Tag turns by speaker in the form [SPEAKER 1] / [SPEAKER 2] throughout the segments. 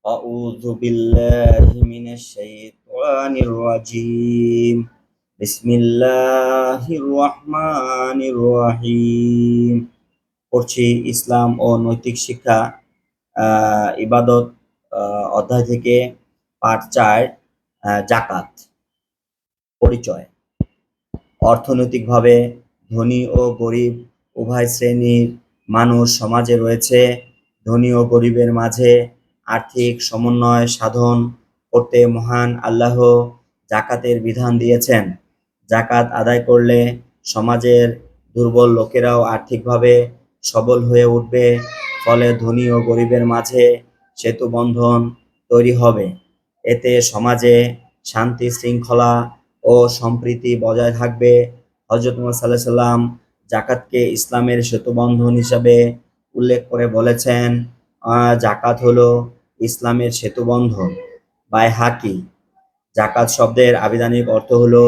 [SPEAKER 1] أعوذ بالله من الشيطان الرجيم بسم الله الرحمن الرحيم পড়ছি ইসলাম ও নৈতিক শিক্ষা ইবাদত অধ্যায় থেকে পাঠ 4 জাকাত। পরিচয়। অর্থনৈতিকভাবে ধনী ও গরিব উভয় শ্রেণীর মানুষ সমাজে রয়েছে। ধনী ও গরিবের মাঝে আর্থিক সমন্বয় সাধন করতে মহান আল্লাহ জাকাতের বিধান দিয়েছেন। জাকাত আদায় করলে সমাজের দুর্বল লোকেরাও আর্থিকভাবে সবল হয়ে উঠবে। ফলে ধনী ও গরিবের মাঝে সেতুবন্ধন তৈরি হবে। এতে সমাজে শান্তি শৃঙ্খলা ও সম্প্রীতি বজায় থাকবে। হযরত মুহাম্মদ সাল্লাল্লাহু আলাইহি সাল্লাম জাকাতকে ইসলামের সেতুবন্ধন হিসাবে উল্লেখ করে বলেছেন, জাকাত হলো ইসলামের সেতুবন্ধন। বাইহাকি। জাকাত শব্দের আবিধানিক অর্থ হলো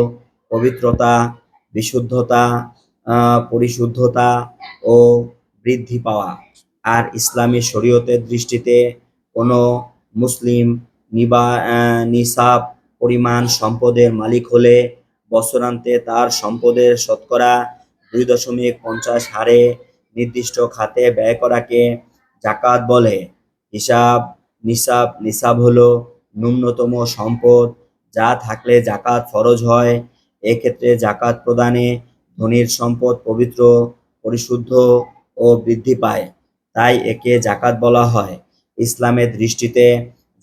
[SPEAKER 1] পবিত্রতা, বিশুদ্ধতা, পরিশুদ্ধতা ও বৃদ্ধি পাওয়া। আর ইসলামী শরীয়তের দৃষ্টিতে কোনো মুসলিম নিসাব পরিমাণ সম্পদের মালিক হলে বছরান্তে তার সম্পদের শতকরা 2.50 হারে নির্দিষ্ট খাতে ব্যয় করাকে জাকাত বলে। নিসাব হলো ন্যূনতম সম্পদ যা থাকলে জাকাত ফরজ হয়। এক্ষেত্রে জাকাত প্রদানে ধনীর সম্পদ পবিত্র, পরিশুদ্ধ ও বৃদ্ধি পায়, তাই একে জাকাত বলা হয়। ইসলামের দৃষ্টিতে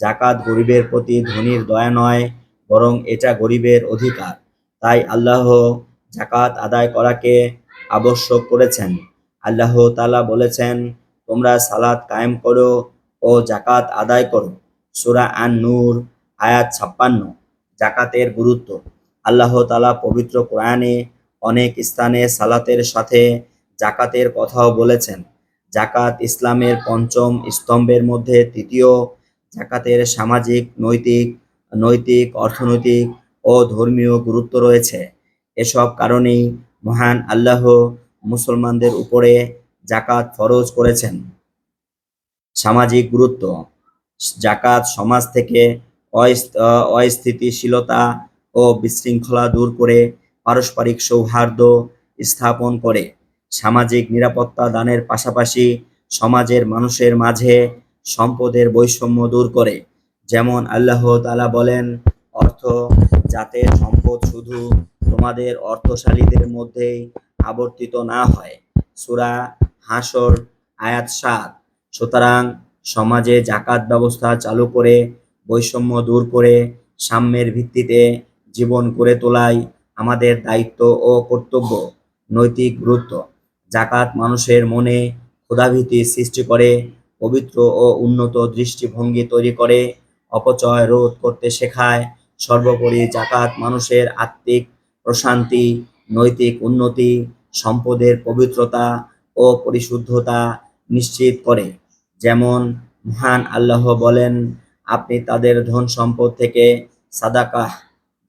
[SPEAKER 1] জাকাত গরিবের প্রতি ধনীর দয়া নয়, বরং এটা গরিবের অধিকার। তাই আল্লাহ জাকাত আদায় করাকে আবশ্যক করেছেন। আল্লাহ তাআলা বলেছেন, তোমরা সালাত কায়েম করো ও জাকাত আদায় করো। সূরা আন-নূর আয়াত 56। জাকাতের গুরুত্ব। আল্লাহ তাআলা পবিত্র কোরআনে অনেক স্থানে সালাতের সাথে জাকাতের কথাও বলেছেন। জাকাত ইসলামের পঞ্চম স্তম্ভের মধ্যে তৃতীয়। জাকাতের সামাজিক, নৈতিক, অর্থনৈতিক ও ধর্মীয় গুরুত্ব রয়েছে। এসব কারণেই মহান আল্লাহ মুসলমানদের উপরে জাকাত ফরজ করেছেন। সামাজিক গুরুত্ব। জাকাত সমাজ থেকে অস্থিতিশীলতা ও বিশৃঙ্খলা দূর করে পারস্পরিক সৌহার্দ্য স্থাপন করে। সামাজিক নিরাপত্তা দানের পাশাপাশি সমাজের মানুষের মাঝে সম্পদের বৈষম্য দূর করে। যেমন আল্লাহ তাআলা বলেন, অর্থ যাতে সম্পদ শুধু তোমাদের অর্থশালীদের মধ্যেই আবর্তিত না হয়। সূরা হাশর আয়াত 7। সুতরাং সমাজে জাকাত ব্যবস্থা চালু করে বৈষম্য দূর করে সাম্যের ভিত্তিতে জীবন গড়ে তোলাই আমাদের দায়িত্ব ও কর্তব্য। নৈতিক গুরুত্ব। জাকাত মানুষের মনে ক্ষুধাভীতি সৃষ্টি করে, পবিত্র ও উন্নত দৃষ্টিভঙ্গি তৈরি করে, অপচয় রোধ করতে শেখায়। সর্বোপরি জাকাত মানুষের আত্মিক প্রশান্তি, নৈতিক উন্নতি, সম্পদের পবিত্রতা ও পরিশুদ্ধতা নিশ্চিত করে। যেমন মহান আল্লাহ বলেন, আপনি তাদের ধন সম্পদ থেকে সাদাকাহ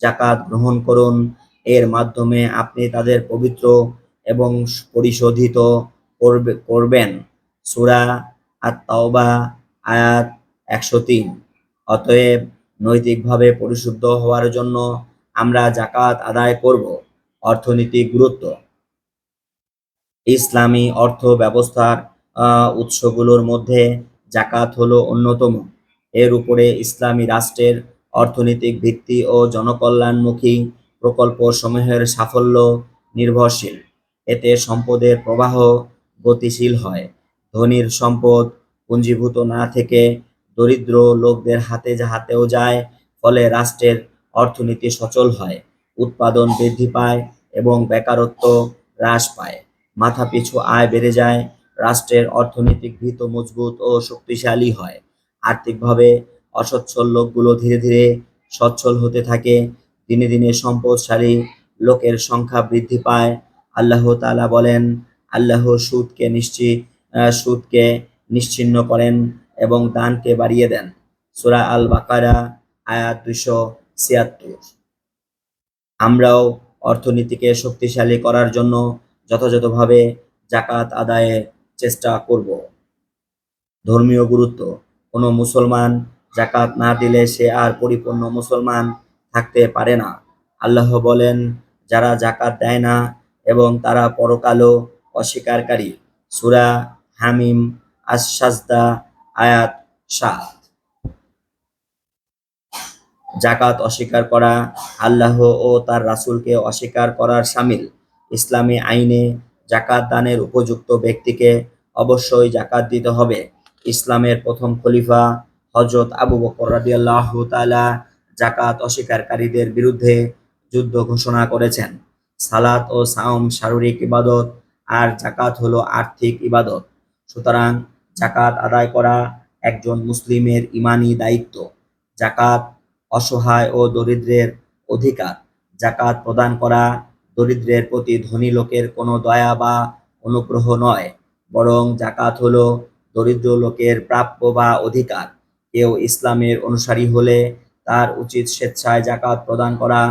[SPEAKER 1] জাকাত গ্রহণ করুন, এর মাধ্যমে আপনি তাদের পবিত্র এবং পরিশোধিত করবেন। সূরা আত-তাওবা আয়াত 103। অতএব নৈতিকভাবে পরিশুদ্ধ হওয়ার জন্য আমরা জাকাত আদায় করব। অর্থনৈতিক গুরুত্ব। ইসলামী অর্থ ব্যবস্থার উৎসগুলোর মধ্যে জাকাত হলো অন্যতম। এর উপরে ইসলামী রাষ্ট্রের অর্থনৈতিক ভিত্তি ও জনকল্যাণমুখী প্রকল্পসমূহের সাফল্য নির্ভরশীল। এতে সম্পদের প্রবাহ গতিশীল হয়, ধনীর সম্পদ পুঞ্জীভূত না থেকে দরিদ্র লোকদের হাতেও যায়। ফলে রাষ্ট্রের অর্থনীতি সচল হয়, উৎপাদন বৃদ্ধি পায় এবং বেকারত্ব হ্রাস পায়। মাথাপিছু আয় বেড়ে যায়, রাষ্ট্রের অর্থনৈতিক ভিত মজবুত ও শক্তিশালী হয়। আর্থিকভাবে অসচ্ছল লোকগুলো ধীরে ধীরে সচ্ছল হতে থাকে। দিনে দিনে সম্পদশালী লোকের সংখ্যা বৃদ্ধি পায়। আল্লাহ তাআলা বলেন, আল্লাহ সুদকে নিশ্চিহ্ন করেন এবং দানকে বাড়িয়ে দেন। সূরা আল বাকারা আয়াত 276। আমরাও অর্থনীতিকে শক্তিশালী করার জন্য যথাযথভাবে জাকাত আদায়ের চেষ্টা করব। ধর্মীয় গুরুত্ব। কোনো মুসলমান জাকাত না দিলে সে আর পরিপূর্ণ মুসলমান থাকতে পারে না। আল্লাহ বলেন, যারা জাকাত দেয় না এবং তারা পরকালও অস্বীকারী। সূরা হামিম আস-সাজদা আয়াত ৭। জাকাত অস্বীকার করা আল্লাহ ও তার রাসূলকে অস্বীকার করার শামিল। ইসলামী আইনে জাকাত দানের উপযুক্ত ব্যক্তিকে অবশ্যই জাকাত দিতে হবে। ইসলামের প্রথম খলিফা হযরত আবু বকর রাদিয়াল্লাহু তাআলা জাকাত অস্বীকারীদের বিরুদ্ধে যুদ্ধ ঘোষণা করেছেন। সালাত ও সাওম শারীরিক ইবাদত আর জাকাত হলো আর্থিক ইবাদত। সুতরাং জাকাত আদায় করা একজন মুসলিমের ঈমানি দায়িত্ব। জাকাত অসহায় ও দরিদ্রের অধিকার। জাকাত প্রদান করা দরিদ্রের প্রতি ধনী লোকের কোনো দয়া বা অনুগ্রহ নয়, বরং জাকাত হলো দরিদ্র লোকের প্রাপ্য বা অধিকার। কেউ ইসলামের অনুসারী হলে তার উচিত স্বেচ্ছায় জাকাত প্রদান করা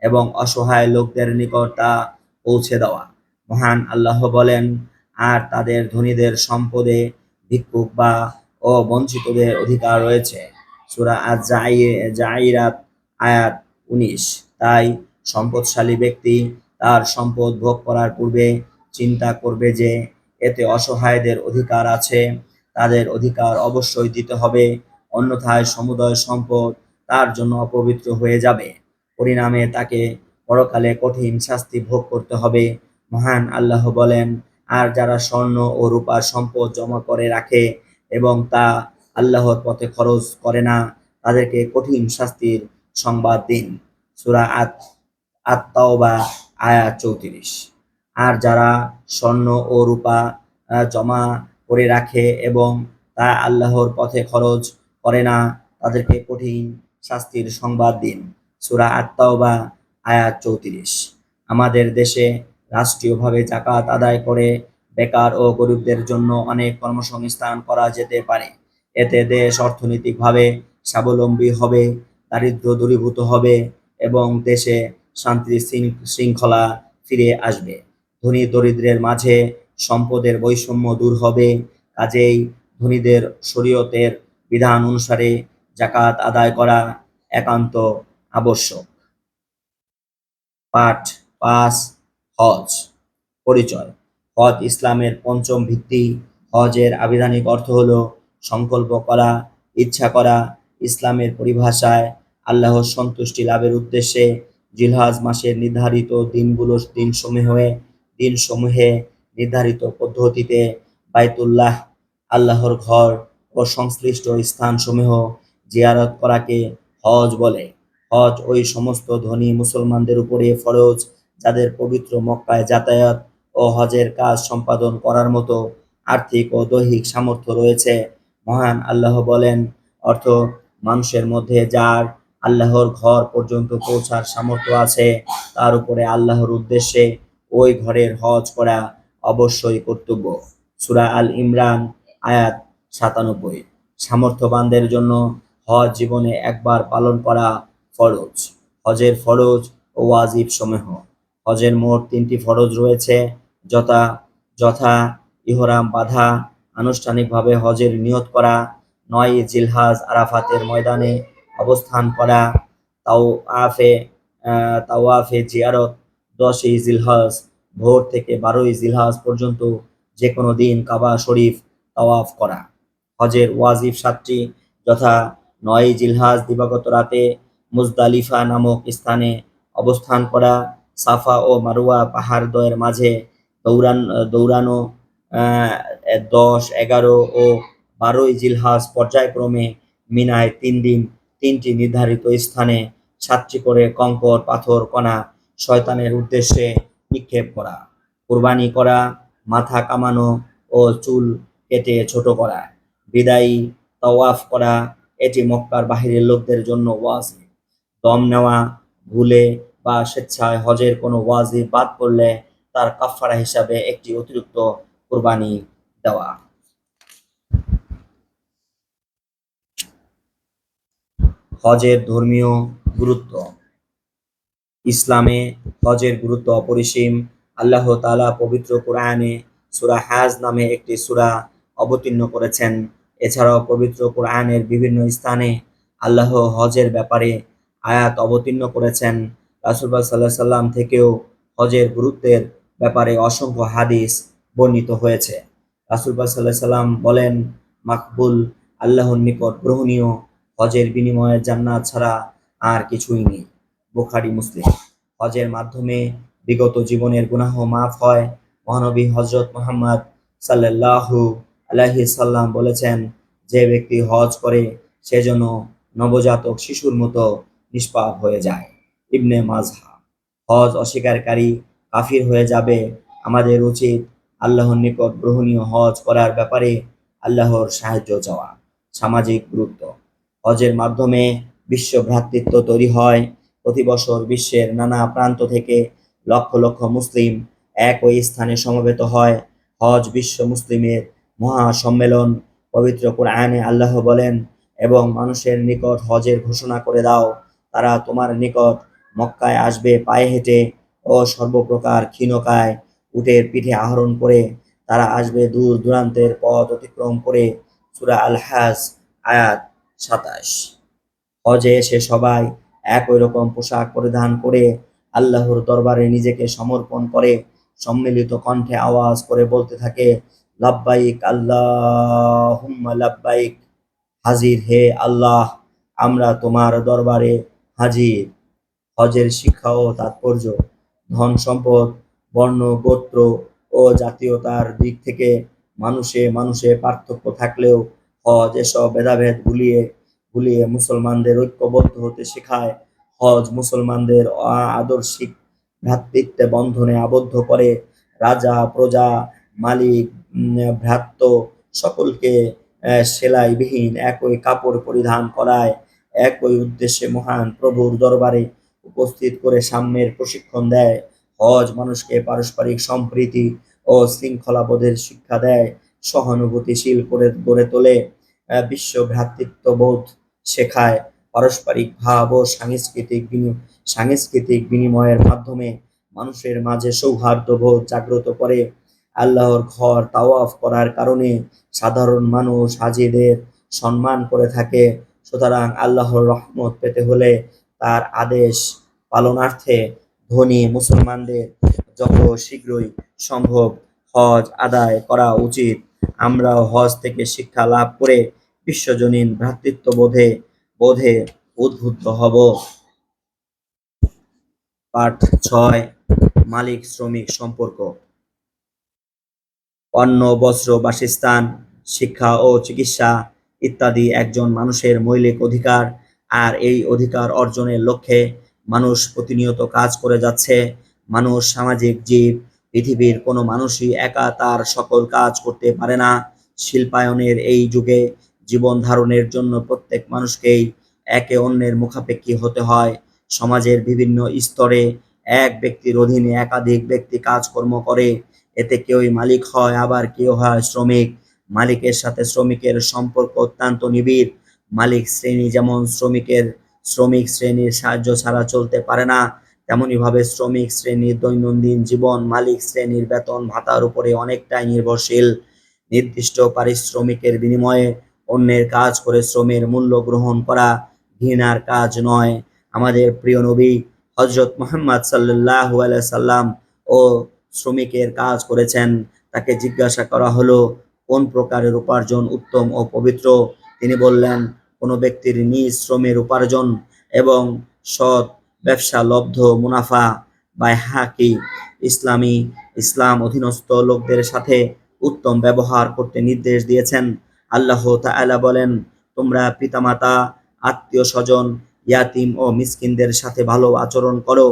[SPEAKER 1] এবং অসহায় লোকদের নিকট তা পৌঁছে দেওয়া। মহান আল্লাহ বলেন, আর তাদের ধনীদের সম্পদে ভিক্ষুক বা বঞ্চিতদের অধিকার রয়েছে। সূরা আজ-জাইরাত আয়াত ১৯। তাই সম্পদশালী ব্যক্তি তার সম্পদ ভোগ করার পূর্বে চিন্তা করবে যে এতে অসহায়দের অধিকার আছে, তাদের অধিকার অবশ্যই দিতে হবে, অন্যথায় সমুদয় সম্পদ তার জন্য অপবিত্র হয়ে যাবে। পরিণামে তাকে পরকালে কঠিন শাস্তি ভোগ করতে হবে। মহান আল্লাহ বলেন, আর যারা স্বর্ণ ও রূপার সম্পদ জমা করে রাখে এবং তা আল্লাহর পথে খরচ করে না, তাদেরকে কঠিন শাস্তির সংবাদ দিন। সূরা আত-তাওবা আয়াত ৩৪। আর যারা স্বর্ণ ও রূপা জমা করে রাখে এবং তা আল্লাহর পথে খরচ করে না, তাদেরকে কঠিন শাস্তির সংবাদ দিন। সূরা আত-তাওবা আয়াত ৩৪। আমাদের দেশে রাষ্ট্রীয়ভাবে জাকাত আদায় করে বেকার ও গরিবদের জন্য অনেক কর্মসংস্থান করা যেতে পারে। এতে দেশ অর্থনৈতিকভাবে স্বাবলম্বী হবে, দারিদ্র্য দূরীভূত হবে এবং দেশে শান্তি শৃঙ্খলা ফিরে আসবে। ধনী দরিদ্রের মাঝে সম্পদের বৈষম্য দূর হবে। কাজেই ধনীদের শরীয়তের বিধান অনুসারে জাকাত আদায় করা একান্ত আবশ্যক। পাঠ ৫। হজ। পরিচয়। হজ ইসলামের পঞ্চম ভিত্তি। হজের আবিধানিক অর্থ হল সংকল্প করা, ইচ্ছা করা। ইসলামের পরিভাষায় আল্লাহর সন্তুষ্টি লাভের উদ্দেশ্যে জিলহজ মাসের নির্ধারিত দিনসমূহে নির্ধারিত পদ্ধতিতে বাইতুল্লাহ আল্লাহর ঘর ও সংশ্লিষ্ট স্থানসমূহ জিয়ারত করাকে হজ বলে। হজ ওই সমস্ত ধনী মুসলমানদের উপরে ফরজ যাদের পবিত্র মক্কায় যাতায়াত ও হজের কাজ সম্পাদন করার মতো আর্থিক ও দৈহিক সামর্থ্য রয়েছে। মহান আল্লাহ বলেন, অর্থ মানুষের মধ্যে যার আল্লাহর ঘর পর্যন্ত পৌঁছার সামর্থ্য আছে তার উপরে আল্লাহর উদ্দেশ্যে ওই ঘরের হজ করা অবশ্যই কর্তব্য। সূরা আল ইমরান আয়াত ৯৭। সামর্থ্যবানদের জন্য হজ জীবনে একবার পালন করা ফরজ। হজের ফরজ ও ওয়াজিব সমূহ। হজের মোট ৩টি ফরজ রয়েছে, যথা ইহরাম বাঁধা, আনুষ্ঠানিকভাবে হজের নিয়ত করা, ৯ জিলহজ আরাফাতের ময়দানে অবস্থান করা, তাওয়াফে জিয়ারত, ১০ই জিলহজ ভোর থেকে ১২ই জিলহজ পর্যন্ত যে কোনো দিন কাবা শরীফ তাওয়াফ করা। হজের ওয়াজিব ৭টি, যথা ৯ জিলহজ দিবাগত রাতে মুজদালিফা নামক স্থানে অবস্থান করা, সাফা ও মারওয়া পাহাড়দ্বয়ের মাঝে দৌড়ানো, ১০, ১১ ও ১২ই জিলহজ পর্যায়ক্রমে মিনায় ৩ দিন ৩টি নির্ধারিত স্থানে ৭টি করে কঙ্কর পাথর কণা শয়তানের উদ্দেশ্যে নিক্ষেপ করা, কুরবানি করা, মাথা কামানো ও চুল কেটে ছোট করা, বিদায়ী তাওয়াফ করা, এটি মক্কার বাহিরের লোকদের জন্য ওয়াজিব। দম নেওয়া, ভুলে বা স্বেচ্ছায় হজের কোনো ওয়াজিব বাদ পড়লে তার কাফারা হিসাবে একটি অতিরিক্ত কুরবানি দেওয়া। হজের ধর্মীয় গুরুত্ব। ইসলামে হজের গুরুত্ব অপরিসীম। আল্লাহ তাআলা পবিত্র কোরআনে সূরা হাজ নামে একটি সূরা অবতীর্ণ করেছেন। এছাড়াও পবিত্র কোরআনের বিভিন্ন স্থানে আল্লাহ হজের ব্যাপারে আয়াত অবতীর্ণ করেছেন। রাসূলুল্লাহ সাল্লাল্লাহু আলাইহি সাল্লাম থেকেও হজের গুরুত্বের ব্যাপারে অসংখ্য হাদিস বর্ণিত হয়েছে। রাসূলুল্লাহ সাল্লাল্লাহু আলাইহি সাল্লাম বলেন, মাকবুল, আল্লাহর নিকট গ্রহণীয় হজের বিনিময়ে জান্নাত ছাড়া আর কিছুই নেই। বুখারী, মুসলিম। হজের মাধ্যমে বিগত জীবনের গুনাহ মাফ হয়। মহানবী হযরত মুহাম্মদ সাল্লাল্লাহু আলাইহি সাল্লাম বলেছেন, যে ব্যক্তি হজ করে সে যেন নবজাতক শিশুর মতো নিষ্পাপ হয়ে যায়। ইবনে মাজাহ। হজ অস্বীকারী কাফির হয়ে যাবে। আমাদের উচিত আল্লাহর নিকট গ্রহণীয় হজ করার ব্যাপারে আল্লাহর সাহায্য চাওয়া। সামাজিক গুরুত্ব। হজের মাধ্যমে বিশ্ব ভ্রাতৃত্ব তৈরি হয়। প্রতি বছর বিশ্বের নানা প্রান্ত থেকে লক্ষ লক্ষ মুসলিম একই স্থানে সমবেত হয়। হজ বিশ্ব মুসলিমের মহা সম্মেলন। পবিত্র কোরআনে আল্লাহ বলেন, এবং মানুষের নিকট হজের ঘোষণা করে দাও, তারা তোমার নিকট মক্কায় আসবে পায়ে হেঁটে ও সর্বপ্রকার ক্ষীণকায় উটের পিঠে আরোহণ করে। তারা আসবে দূর দূরান্তের পথ অতিক্রম করে। সূরা আল হাজ, আয়াত ২৭। হজে এসে সবাই একই রকম পোশাক পরিধান করে আল্লাহর দরবারে নিজেকে সমর্পণ করে সম্মিলিত কণ্ঠে আওয়াজ করে বলতে থাকে, লাব্বাইক আল্লাহুম্মা লাব্বাইক। হাজির হে আল্লাহ, আমরা তোমার দরবারে হাজির। হজের শিক্ষা ও তাৎপর্য। ধন সম্পদ, বর্ণ, গোত্র ও জাতীয়তার দিক থেকে মানুষে মানুষে পার্থক্য থাকলেও হজ এসব ভেদাভেদ ভুলিয়ে ভুলিয়ে মুসলমানদের ঐক্যবদ্ধ হতে শেখায়। হজ মুসলমানদের আদর্শিক ভ্রাতৃত্বে বন্ধনে আবদ্ধ করে। রাজা, প্রজা, মালিক, ভ্রাত্য সকলকে সেলাইবিহীন একই কাপড় পরিধান করায়। একই উদ্দেশ্যে মহান প্রভুর দরবারে উপস্থিত করে সাম্যের প্রশিক্ষণ দেয়। হজ মানুষকে পারস্পরিক সম্প্রীতি ও শৃঙ্খলাবোধের শিক্ষা দেয়, সহানুভূতিশীল করে গড়ে তোলে, বিশ্ব ভ্রাতৃত্ববোধ শেখায়। পারস্পরিক ভাব ও সাংস্কৃতিক বিনিময়ের মাধ্যমে মানুষের মাঝে সৌহার্দ্যবোধ জাগ্রত করে। আল্লাহর ঘর তাওয়াফ করার কারণে সাধারণ মানুষ হাজিদের সম্মান করে থাকে। সুতরাং আল্লাহর রহমত পেতে হলে তার আদেশ পালনার্থে ধনী মুসলমানদের যত শীঘ্রই সম্ভব হজ আদায় করা উচিত। আমরাও হজ থেকে শিক্ষা লাভ করে বিশ্বজনীন ভ্রাতৃত্ববোধে বোধে উদ্বুদ্ধ হব। পাঠ ৬। মালিক শ্রমিক সম্পর্ক। অন্ন, বস্ত্র, বাসস্থান, শিক্ষা ও চিকিৎসা ইত্যাদি একজন মানুষের মৌলিক অধিকার। আর এই অধিকার অর্জনের লক্ষ্যে মানুষ প্রতিনিয়ত কাজ করে যাচ্ছে। মানুষ সামাজিক জীব। পৃথিবীর কোনো মানুষই একা তার সকল কাজ করতে পারে না। শিল্পায়নের এই যুগে জীবন ধারণের জন্য প্রত্যেক মানুষকেই একে অন্যের মুখাপেক্ষী হতে হয়। সমাজের বিভিন্ন স্তরে এক ব্যক্তির অধীনে একাধিক ব্যক্তি কাজকর্ম করে। এতে কেউই মালিক হয়, আবার কেউ হয় শ্রমিক। মালিকের সাথে শ্রমিকের সম্পর্ক অত্যন্ত নিবিড়। মালিক শ্রেণী যেমন শ্রমিক শ্রেণীর সাহায্য ছাড়া চলতে পারে না, তেমনিভাবে শ্রমিক শ্রেণীর দৈনন্দিন জীবন মালিক শ্রেণীর বেতন ভাতার উপরে অনেকটাই নির্ভরশীল। নির্দিষ্ট পারিশ্রমিকের বিনিময়ে অন্যের কাজ করে শ্রমের মূল্য গ্রহণ করা ঘৃণার কাজ নয়। আমাদের প্রিয় নবী হযরত মুহাম্মদ সাল্লাল্লাহু আলাইহি সাল্লাম ও শ্রমিকের কাজ করেছেন। তাকে জিজ্ঞাসা করা হলো, কোন প্রকারের উপার্জন উত্তম ও পবিত্র? তিনি বললেন, কোনো ব্যক্তির নিজ শ্রমের উপার্জন এবং সৎ ব্যবসা লব্ধ মুনাফা। বাইহাকি। ইসলাম অধীনস্থ লোকদের সাথে উত্তম ব্যবহার করতে নির্দেশ দিয়েছেন। আল্লাহ তাআলা বলেন, তোমরা পিতামাতা, আত্মীয় স্বজন, ইয়াতিম ও মিসকিনদের সাথে ভালো আচরণ করো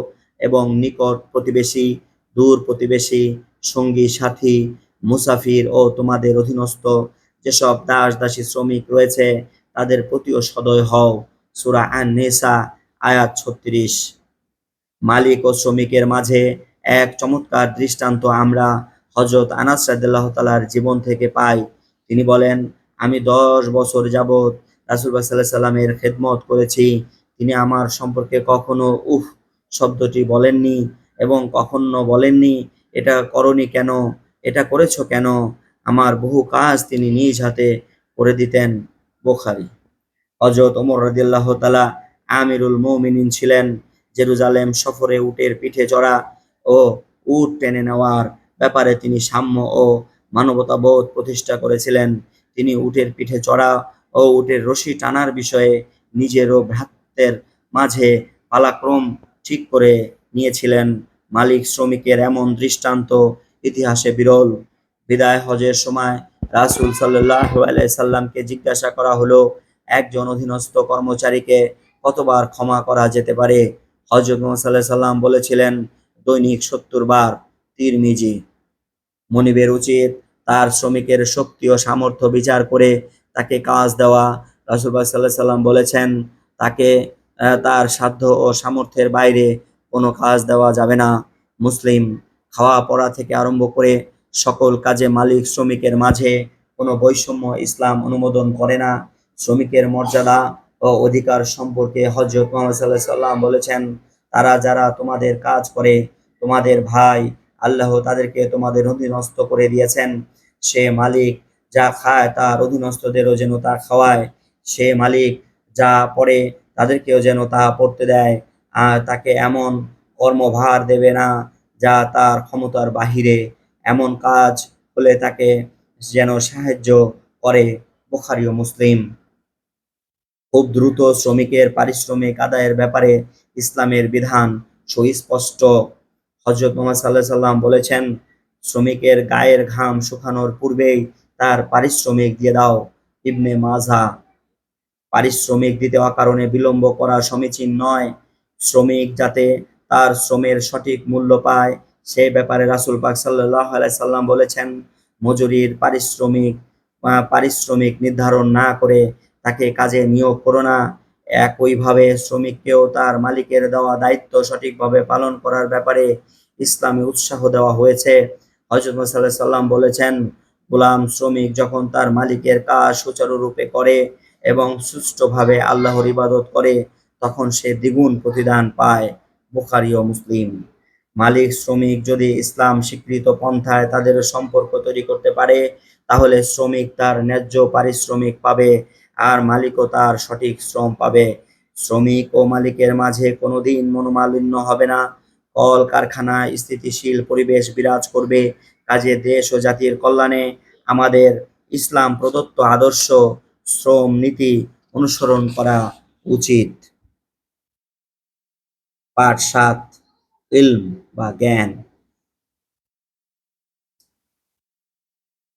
[SPEAKER 1] এবং নিকট প্রতিবেশী, দূর প্রতিবেশী, সঙ্গী সাথী, মুসাফির ও তোমাদের অধীনস্থ যেসব দাস দাসী শ্রমিক রয়েছে তাদের প্রতিও সদয় হও। সূরা আন-নিসা, আয়াত ৩৬। মালিক ও শ্রমিকের মাঝে এক চমৎকার দৃষ্টান্ত আমরা হযরত আনাস রাদিয়াল্লাহু তাআলার জীবন থেকে পাই। তিনি বলেন, আমি ১০ বছর যাবৎ রাসূলুল্লাহ সাল্লাল্লাহু আলাইহি সাল্লামের খেদমত করেছি। তিনি আমার সম্পর্কে কখনো উফ শব্দটি বলেননি এবং কখনো বলেননি, এটা করনি কেন, এটা করেছো কেন। আমার বহু কাজ তিনি নিজ হাতে করে দিতেন। বুখারী। হযরত ওমর রাদিয়াল্লাহু তাআলা আমিরুল মুমিনিন ছিলেন। জেরুজালেম সফরে উটের পিঠে চড়া ও উট টেনে নেওয়ার ব্যাপারে তিনি সাম্য ও মানবতাবোধ প্রতিষ্ঠা করেছিলেন। তিনি উটের পিঠে চড়া ও উটের রশি টানার বিষয়ে নিজের ও ভ্রাতৃদের মাঝে পালাক্রম ঠিক করে নিয়েছিলেন। মালিক শ্রমিকের এমন দৃষ্টান্ত ইতিহাসে বিরল। বিদায় হজের সময় রাসূল সাল্লাল্লাহু আলাইহি সাল্লামকে জিজ্ঞাসা করা হলো, একজন অধীনস্থ কর্মচারীকে কতবার ক্ষমা করা যেতে পারে? হযরত মুহাম্মদ সাল্লাল্লাহু আলাইহি সাল্লাম বলেছিলেন, দৈনিক ৭০ বার। তিরমিজি। মনিবের উচিত তার শ্রমিকের শক্তি ও সামর্থ্য বিচার করে তাকে কাজ দেওয়া। রাসূল সাল্লাল্লাহু আলাইহি সাল্লাম বলেছেন, তাকে তার সাধ্য ও সামর্থ্যের বাইরে কোনো কাজ দেওয়া যাবে না। মুসলিম। খাওয়া পড়া থেকে আরম্ভ করে সকল কাজে মালিক শ্রমিকের মাঝে কোনো বৈষম্য ইসলাম অনুমোদন করে না। শ্রমিকের মর্যাদা ও অধিকার সম্পর্কে হযরত মুহাম্মদ সাল্লাল্লাহু আলাইহি সাল্লাম বলেছেন, তারা যারা তোমাদের কাজ করে তোমাদের ভাই, আল্লাহ তাদেরকে তোমাদের অধীনস্থ করে দিয়েছেন। সে মালিক যা খায় তার অধীনস্থদেরও যেন তা খাওয়ায়। সে মালিক যা পড়ে তাদেরকেও যেন তা পড়তে দেয়। আর তাকে এমন কর্মভার দেবে না যা তার ক্ষমতার বাহিরে। এমন কাজ হলে তাকে যেন সাহায্য করে। বুখারী ও মুসলিম। খুব দ্রুত শ্রমিকের পারিশ্রমিক আদায়ের ব্যাপারে ইসলামের বিধান সুস্পষ্ট। হযরত মুহাম্মদ সাল্লাল্লাহু আলাইহি সাল্লাম বলেছেন, শ্রমিকের গায়ের ঘাম শুকানোর পূর্বেই তার পারিশ্রমিক দিয়ে দাও। ইবনে মাজাহ। পারিশ্রমিক দিতে অকারণে বিলম্ব করা সমীচীন নয়। শ্রমিক যাতে তার শ্রমের সঠিক মূল্য পায় সে ব্যাপারে রাসূল পাক সাল্লাল্লাহু আলাইহি সাল্লাম বলেছেন, মজুরির পারিশ্রমিক নির্ধারণ না করে তাকে কাজে নিয়োগ করো না। একইভাবে শ্রমিককেও তার মালিকের দেওয়া দায়িত্ব সঠিকভাবে পালন করার ব্যাপারে ইসলামে উৎসাহ দেওয়া হয়েছে। হযরত মুহাম্মদ সাল্লাল্লাহু আলাইহি সাল্লাম বলেছেন, গোলাম শ্রমিক যখন তার মালিকের কাজ সুচারুরূপে করে এবং সুষ্ঠুভাবে আল্লাহর ইবাদত করে তখন সে দ্বিগুণ প্রতিদান পায়। বুখারী ও মুসলিম। মালিক শ্রমিক যদি ইসলাম স্বীকৃত পন্থায় তাদের সম্পর্ক তৈরি করতে পারে তাহলে শ্রমিক তার ন্যায্য পারিশ্রমিক পাবে আর মালিকও তার সঠিক শ্রম পাবে। শ্রমিক ও মালিকের মাঝে কোনোদিন মনোমালিন্য হবে না। কল কারখানায় স্থিতিশীল পরিবেশ বিরাজ করবে। কাজে দেশ ও জাতির কল্যাণে আমাদের ইসলাম প্রদত্ত আদর্শ শ্রম নীতি অনুসরণ করা উচিত। পাঠ ৭। ইলম বা জ্ঞান।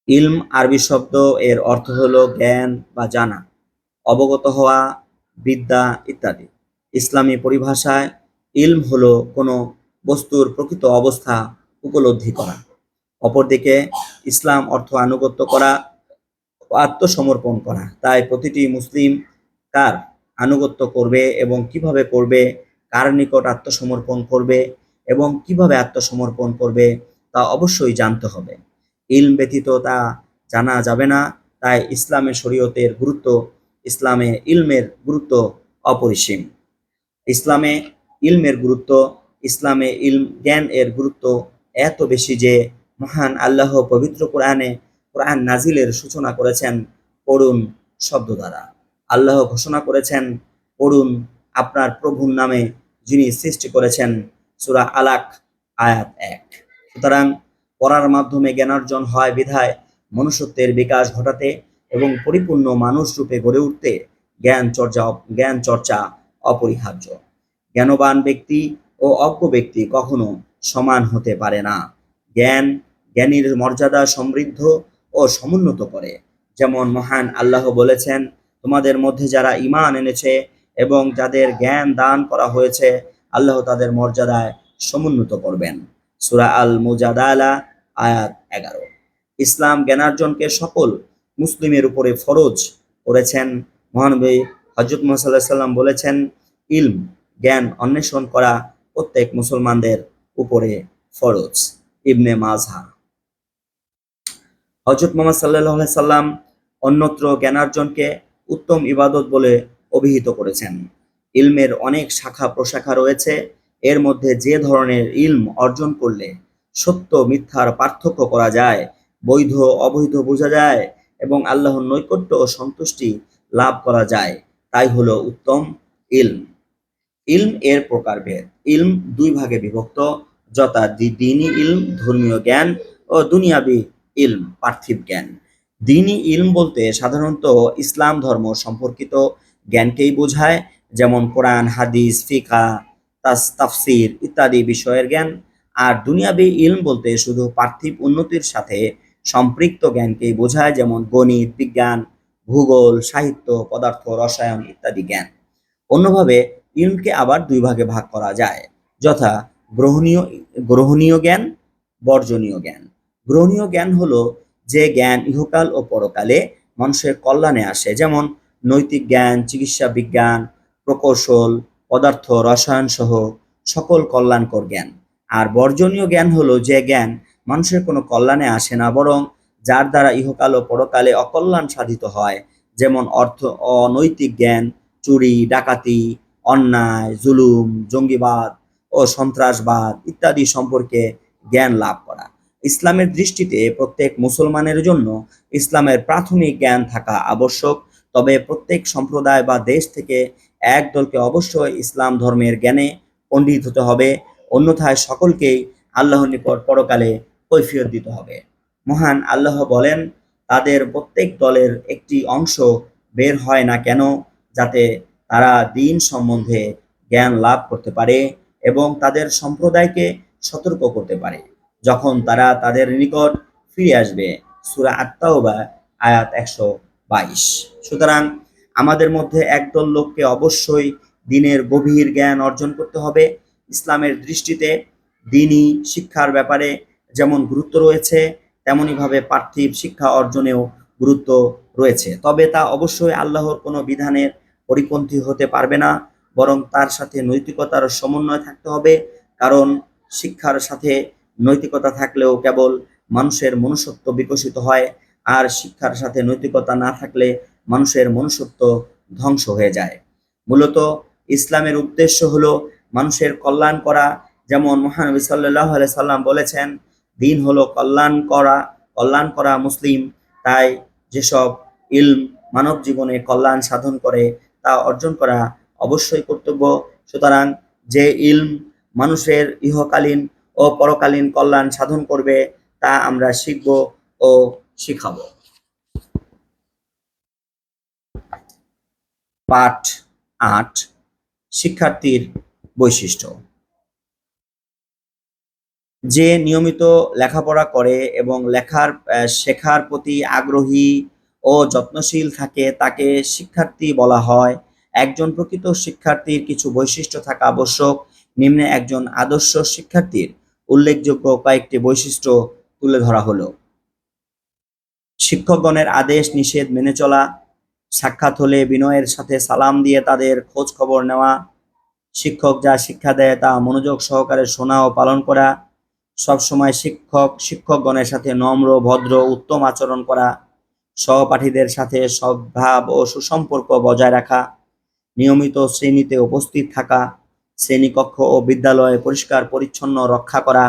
[SPEAKER 1] ইলম আরবি শব্দ, এর অর্থ হলো জ্ঞান বা জানা, অবগত হওয়া, বিদ্যা ইত্যাদি। ইসলামী পরিভাষায় ইলম হলো কোনো বস্তুর প্রকৃত অবস্থা উপলব্ধি করা। অপরদিকে ইসলাম অর্থ আনুগত্য করা ও আত্মসমর্পণ করা। তাই প্রতিটি মুসলিম কার আনুগত্য করবে এবং কিভাবে করবে, কার নিকট আত্মসমর্পণ করবে এবং কিভাবে আত্মসমর্পণ করবে তা অবশ্যই জানতে হবে। ইলম ব্যতীত তা জানা যাবে না। তাই ইসলামে ইলমের গুরুত্ব অপরিসীম। ইসলামে ইলমের গুরুত্ব ইসলামে ইলম জ্ঞান এর গুরুত্ব এত বেশি যে মহান আল্লাহ পবিত্র কোরআন নাজিলের সূচনা করেছেন পড়ুন শব্দ দ্বারা। আল্লাহ ঘোষণা করেছেন, পড়ুন আপনার প্রভুর নামে যিনি সৃষ্টি করেছেন। সূরা আলাক আয়াত ১। সুতরাং পড়ার মাধ্যমে জ্ঞানার্জন হয় বিধায় মনুষ্যত্বের বিকাশ ঘটাতে এবং পরিপূর্ণ মানুষ রূপে গড়ে উঠতে জ্ঞান চর্চা অপরিহার্য। জ্ঞানবান ব্যক্তি ও অজ্ঞ ব্যক্তি কখনো সমান হতে পারে না। জ্ঞান জ্ঞানীর মর্যাদা সমৃদ্ধ ও সমুন্নত করে। যেমন মহান আল্লাহ বলেছেন, তোমাদের মধ্যে যারা ঈমান এনেছে এবং যাদের জ্ঞান দান করা হয়েছে আল্লাহ তাদের মর্যাদায় সমুন্নত করবেন। সূরা আল মুজাদালা আয়াত ১১। ইসলাম জ্ঞানার্জনকে সকল মুসলিমের উপরে ফরজ করেছেন। মহানবী হযরত মুহাম্মদ সাল্লাল্লাহু আলাইহি সাল্লাম বলেছেন, ইলম জ্ঞান অন্বেষণ করা প্রত্যেক মুসলমানদের উপরে ফরজ। ইবনে মাজাহ। হযরত মুহাম্মদ সাল্লাল্লাহু আলাইহি সাল্লাম অন্যত্র জ্ঞানার্জনকে উত্তম ইবাদত বলে অভিহিত করেছেন। ইলমের অনেক শাখা প্রশাখা রয়েছে। এর মধ্যে যে ধরনের ইলম অর্জন করলে সত্য মিথ্যার পার্থক্য করা যায়, বৈধ অবৈধ বোঝা যায় এবং আল্লাহর নৈকট্য ও সন্তুষ্টি লাভ করা যায় তাই হলো উত্তম ইলম। ইলম এর প্রকারভেদ। ইলম দুই ভাগে বিভক্ত, যথা দ্বীনি ইলম ধর্মীয় জ্ঞান ও দুনিয়াবি ইলম পার্থিব জ্ঞান। দ্বীনি ইলম বলতে সাধারণত ইসলাম ধর্ম সম্পর্কিত জ্ঞানকেই বোঝায়, যেমন কোরআন, হাদিস, ফিকহ, তাফসির ইত্যাদি বিষয়ের জ্ঞান। আর দুনিয়াবি ইলম বলতে শুধু পার্থিব উন্নতির সাথে সম্পৃক্ত জ্ঞানকেই বোঝায়, যেমন গণিত, বিজ্ঞান, ভূগোল, সাহিত্য, পদার্থ, রসায়ন ইত্যাদি জ্ঞান। অন্যভাবে ইলমকে আবার দুই ভাগে ভাগ করা যায়, যথা গ্রহণীয় গ্রহণীয় জ্ঞান, বর্জনীয় জ্ঞান। গ্রহণীয় জ্ঞান হলো যে জ্ঞান ইহকাল ও পরকালে মানুষের কল্যাণে আসে, যেমন নৈতিক জ্ঞান, চিকিৎসা বিজ্ঞান, প্রকৌশল, পদার্থ, রসায়ন সহ সকল কল্যাণকর জ্ঞান। আর বর্জনীয় জ্ঞান হলো যে জ্ঞান মানুষের কোনো কল্যাণে আসে না, বরং যার দ্বারা ইহকাল ও পরকালে অকল্যাণ সাধিত হয়, যেমন অনৈতিক জ্ঞান, চুরি, ডাকাতি, অন্যায়, জুলুম, জঙ্গিবাদ ও সন্ত্রাসবাদ ইত্যাদি সম্পর্কে জ্ঞান লাভ করা। ইসলামের দৃষ্টিতে প্রত্যেক মুসলমানের জন্য ইসলামের প্রাথমিক জ্ঞান থাকা আবশ্যক। তবে প্রত্যেক সম্প্রদায় বা দেশ থেকে এক দলকে অবশ্যই ইসলাম ধর্মের জ্ঞানে পণ্ডিত হতে হবে, অন্যথায় সকলকেই আল্লাহর নিকট পরকালে কৈফিয়ত দিতে হবে। মহান আল্লাহ বলেন, তাদের প্রত্যেক দলের একটি অংশ বের হয় না কেন, যাতে তারা দ্বীন সম্বন্ধে জ্ঞান লাভ করতে পারে এবং তাদের সম্প্রদায়কে সতর্ক করতে পারে যখন তারা তাদের নিকট ফিরে আসবে। সূরা আত-তাওবা আয়াত 122। সুতরাং আমাদের মধ্যে একদল লোককে অবশ্যই দ্বীনের গভীর জ্ঞান অর্জন করতে হবে। ইসলামের দৃষ্টিতে দ্বীনি শিক্ষার ব্যাপারে যেমন গুরুত্ব রয়েছে, তেমনিভাবে পার্থিব শিক্ষা অর্জনেও গুরুত্ব রয়েছে। তবে তা অবশ্যই আল্লাহর কোনো বিধানের পরিপন্থী হতে পারবে না, বরং তার সাথে নৈতিকতার সমন্বয় থাকতে হবে। কারণ শিক্ষার সাথে নৈতিকতা থাকলেও কেবল মানুষের মনুষ্যত্ব বিকশিত হয়, আর শিক্ষার সাথে নৈতিকতা না থাকলে মানুষের মনুষ্যত্ব ধ্বংস হয়ে যায়। মূলত ইসলামের উদ্দেশ্য হলো মানুষের কল্যাণ করা। যেমন মহানবী সাল্লাল্লাহু আলাইহি সাল্লাম বলেছেন, দ্বীন হলো কল্যাণ করা মুসলিম। তাই যেসব ইলম মানব জীবনে কল্যাণ সাধন করে তা অর্জন করা অবশ্যই কর্তব্য। সুতরাং যে ইলম মানুষের ইহকালীন ও পরকালীন কল্যাণ সাধন করবে তা আমরা শিখব ও শিখাবো। পাঠ ৮, শিক্ষার্থীর বৈশিষ্ট্য। যে নিয়মিত লেখাপড়া করে এবং শেখার প্রতি আগ্রহী ও যত্নশীল থাকে তাকে শিক্ষার্থী বলা হয়। একজন প্রকৃত শিক্ষার্থীর কিছু বৈশিষ্ট্য থাকা আবশ্যক। নিম্নে একজন আদর্শ শিক্ষার্থীর উল্লেখযোগ্য কয়েকটি বৈশিষ্ট্য তুলে ধরা হলো। শিক্ষকগণের আদেশ নিষেধ মেনে চলা, সাক্ষাৎ হলে বিনয়ের সাথে সালাম দিয়ে তাদের খোঁজ খবর নেওয়া, শিক্ষক যা শিক্ষা দেয় তা মনোযোগ সহকারে শোনা ও পালন করা, সবসময় শিক্ষকগণের সাথে নম্র, ভদ্র, উত্তম আচরণ করা, সহপাঠীদের সাথে সদ্ভাব ও সুসম্পর্ক বজায় রাখা, নিয়মিত শ্রেণীতে উপস্থিত থাকা, শ্রেণীকক্ষ ও বিদ্যালয়ে পরিষ্কার পরিচ্ছন্ন রক্ষা করা,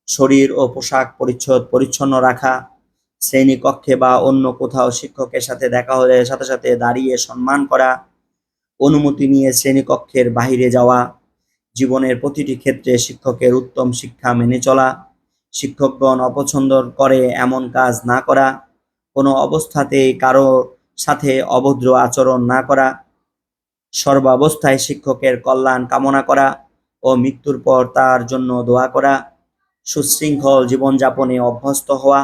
[SPEAKER 1] শরীর ও পোশাক পরিচ্ছন্ন রাখা, শ্রেণীকক্ষে বা অন্য কোথাও শিক্ষকের সাথে দেখা হলে সাথে সাথে দাঁড়িয়ে সম্মান করা, অনুমতি নিয়ে শ্রেণীকক্ষের বাহিরে যাওয়া, জীবনের প্রতিটি ক্ষেত্রে শিক্ষকের উত্তম শিক্ষা মেনে চলা, শিক্ষকগণ অপছন্দ করে এমন কাজ না করা, কোনো অবস্থাতেই কারো সাথে অভদ্র আচরণ না করা, সর্বাবস্থায় শিক্ষকের কল্যাণ কামনা করা ও মৃত্যুর পর তার জন্য দোয়া করা, সুশৃঙ্খল জীবনযাপনে অভ্যস্ত হওয়া,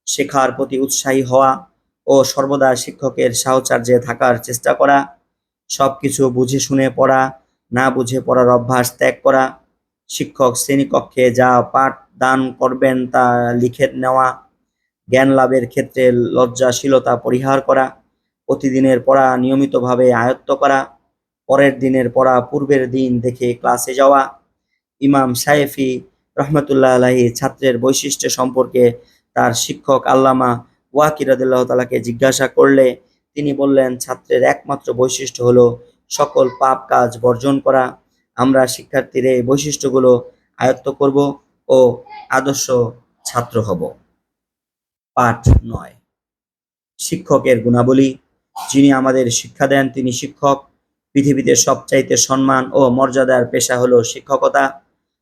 [SPEAKER 1] শেখার প্রতি উৎসাহী হওয়া ও সর্বদা শিক্ষকের সাহচর্যে থাকার চেষ্টা করা, সবকিছু বুঝে শুনে পড়া, না বুঝে পড়ার অভ্যাস ত্যাগ করা, শিক্ষক শ্রেণীকক্ষে যা পাঠ দান করবেন তা লিখে নেওয়া, জ্ঞান লাভের ক্ষেত্রে লজ্জাশীলতা পরিহার করা, প্রতিদিনের পড়া নিয়মিতভাবে আয়ত্ত করা, পরের দিনের পড়া পূর্বের দিন দেখে ক্লাসে যাওয়া। ইমাম শাফিঈ রহমতুল্লাহ আলাইহি ছাত্রের বৈশিষ্ট্য সম্পর্কে তার শিক্ষক আল্লামা ওয়াকি রাদিয়াল্লাহু তাআলাকে জিজ্ঞাসা করলে তিনি বললেন, ছাত্রের একমাত্র বৈশিষ্ট্য হলো সকল পাপ কাজ বর্জন করা। আমরা শিক্ষার্থীর এই বৈশিষ্ট্যগুলো আয়ত্ত করব ও আদর্শ ছাত্র হব। পাঠ ৯, শিক্ষকের গুণাবলী। যিনি আমাদের শিক্ষা দেন তিনি শিক্ষক। পৃথিবীতে সবচাইতে সম্মান ও মর্যাদার পেশা হলো শিক্ষকতা।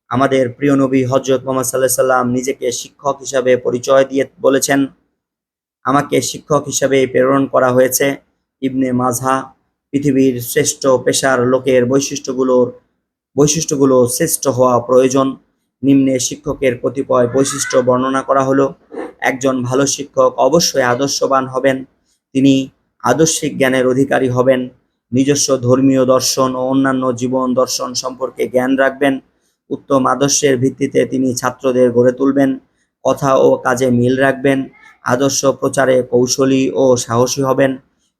[SPEAKER 1] আমাদের প্রিয় নবী হযরত মুহাম্মদ সাল্লাল্লাহু আলাইহি সাল্লাম নিজেকে শিক্ষক হিসাবে পরিচয় দিয়ে বলেছেন, আমাকে শিক্ষক হিসাবে প্রেরণ করা হয়েছে। ইবনে মাজাহ। পৃথিবীর শ্রেষ্ঠ পেশার লোকের বৈশিষ্ট্যগুলো শ্রেষ্ঠ হওয়া প্রয়োজন। নিম্নে শিক্ষকের কতিপয় বৈশিষ্ট্য বর্ণনা করা হলো। একজন ভালো শিক্ষক অবশ্যই আদর্শবান হবেন। তিনি আদর্শিক জ্ঞানের অধিকারী হবেন। নিজস্ব ধর্মীয় দর্শন ও অন্যান্য জীবন দর্শন সম্পর্কে জ্ঞান রাখবেন। উত্তম আদর্শের ভিত্তিতে তিনি ছাত্রদের গড়ে তুলবেন। কথা ও কাজে মিল রাখবেন। আদর্শ প্রচারে কৌশলী ও সাহসী হবেন।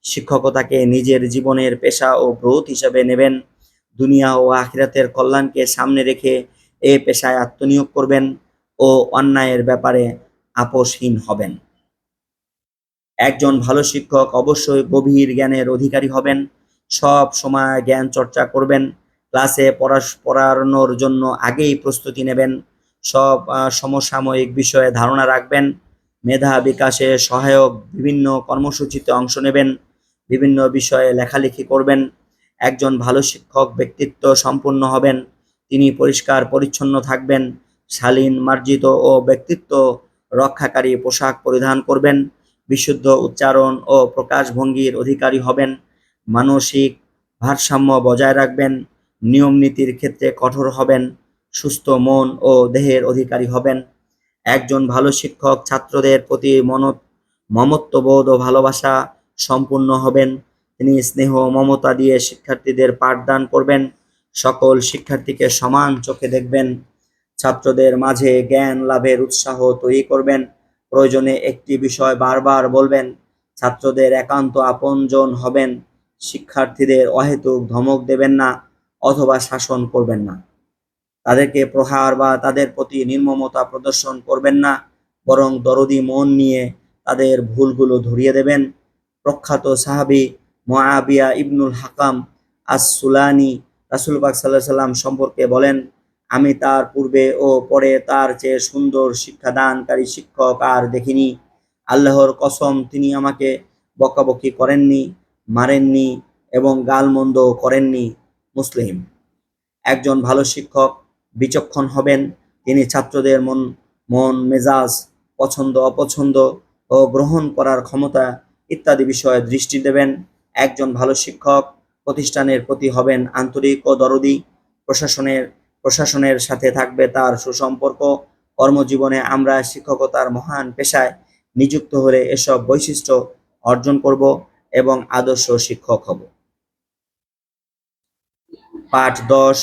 [SPEAKER 1] শিক্ষকতাকে নিজের জীবনের পেশা ও ব্রত হিসেবে নেবেন। দুনিয়া ও আখিরাতের কল্যাণকে সামনে রেখে এ পেশায় আত্মনিয়োগ করবেন ও অন্যায়ের ব্যাপারে আপোষহীন হবেন। একজন ভালো শিক্ষক অবশ্যই গভীর জ্ঞানের অধিকারী হবেন। সব সময় জ্ঞান চর্চা করবেন। ক্লাসে পড়ানোর জন্য আগেই প্রস্তুতি নেবেন। সব সমসাময়িক বিষয়ে ধারণা রাখবেন। মেধা বিকাশে সহায়ক বিভিন্ন কর্মসূচিতে অংশ নেবেন। বিভিন্ন বিষয়ে লেখালেখি করবেন। একজন ভালো শিক্ষক ব্যক্তিত্ব সম্পন্ন হবেন। তিনি পরিষ্কার পরিচ্ছন্ন থাকবেন। শালীন মার্জিত ও ব্যক্তিত্ব রক্ষাকারী পোশাক পরিধান করবেন। বিশুদ্ধ উচ্চারণ ও প্রকাশভঙ্গির অধিকারী হবেন। মানসিক ভারসাম্য বজায় রাখবেন। নিয়ম নীতির ক্ষেত্রে কঠোর হবেন। সুস্থ মন ও দেহের অধিকারী হবেন। একজন ভালো শিক্ষক ছাত্রদের প্রতি মমত্ববোধ ও ভালোবাসা সম্পূর্ণ হবেন। তিনি স্নেহ মমতা দিয়ে শিক্ষার্থীদের পাঠদান করবেন। সকল শিক্ষার্থীকে সমান চোখে দেখবেন। ছাত্রদের মাঝে জ্ঞান লাভের উৎসাহ তৈরি করবেন। প্রয়োজনে একটি বিষয় বারবার বলবেন। ছাত্রদের একান্ত আপনজন হবেন। শিক্ষার্থীদের অহেতুক ধমক দেবেন না অথবা শাসন করবেন না। তাদেরকে প্রহার বা তাদের প্রতি নির্মমতা প্রদর্শন করবেন না, বরং দরদি মন নিয়ে তাদের ভুলগুলো ধরিয়ে দেবেন। প্রখ্যাত সাহাবী মুআবিয়া ইবনুল হাকাম আস-সুলানি রাসূল পাক সাল্লাল্লাহু আলাইহি সাল্লাম সম্পর্কে বলেন, আমি তার পূর্বে ও পরে তার চেয়ে সুন্দর শিক্ষাদানকারী শিক্ষক আর দেখিনি। আল্লাহর কসম, তিনি আমাকে বকাবকি করেননি, মারেননি এবং গালমন্দ করেননি। মুসলিম। একজন ভালো শিক্ষক বিচক্ষণ হবেন। তিনি ছাত্রদের মন মেজাজ, পছন্দ অপছন্দ ও গ্রহণ করার ক্ষমতা ইত্যাদি বিষয়ে দৃষ্টি দেবেন। একজন ভালো শিক্ষক প্রতিষ্ঠানের প্রতি হবেন আন্তরিক ও দরদি। প্রশাসনের সাথে থাকবে তার সুসম্পর্ক। কর্মজীবনে আমরা শিক্ষকতার মহান পেশায় নিযুক্ত হলে এসব বৈশিষ্ট্য অর্জন করব এবং আদর্শ শিক্ষক হব। পাঠ 10।